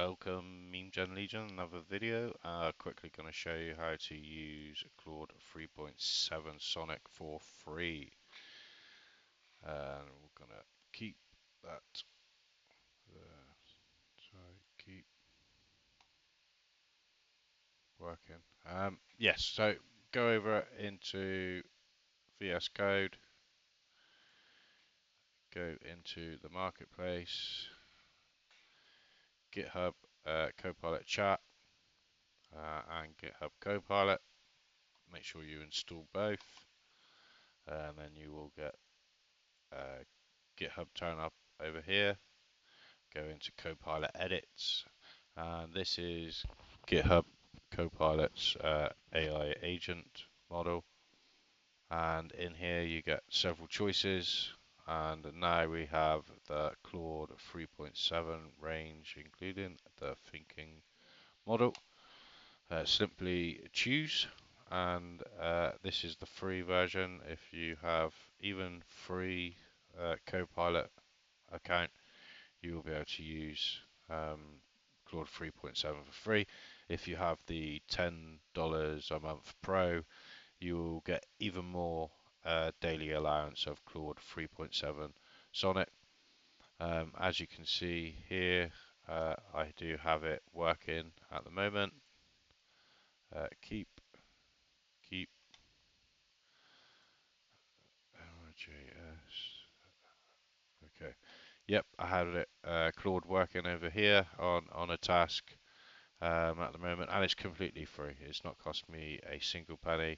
Welcome Meme Gen Legion, another video. Quickly going to show you how to use Claude 3.7 Sonic for free. And we're going to keep that, keep working. Yes, so go over into VS Code, go into the marketplace, GitHub Copilot chat, and GitHub Copilot. Make sure you install both, and then you will get GitHub turn up over here. Go into Copilot edits, and this is GitHub Copilot's AI agent model. And in here you get several choices, and now we have the Claude 3.7 range, including the thinking model. Simply choose, and this is the free version. If you have even free Copilot account, you will be able to use Claude 3.7 for free. If you have the $10 a month Pro, you will get even more daily allowance of Claude 3.7 Sonic. As you can see here, I do have it working at the moment. Keep JS. Okay. Yep, I had it Claude working over here on a task at the moment, and it's completely free. It's not cost me a single penny.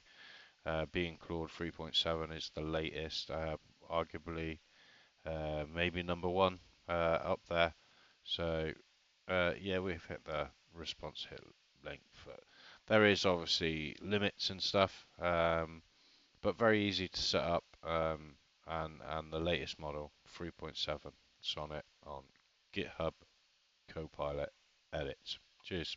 Being Claude 3.7 is the latest, arguably maybe number one up there. So yeah, we've hit the response hit length. There is obviously limits and stuff, but very easy to set up. And the latest model 3.7 Sonnet on GitHub Copilot edits. Cheers.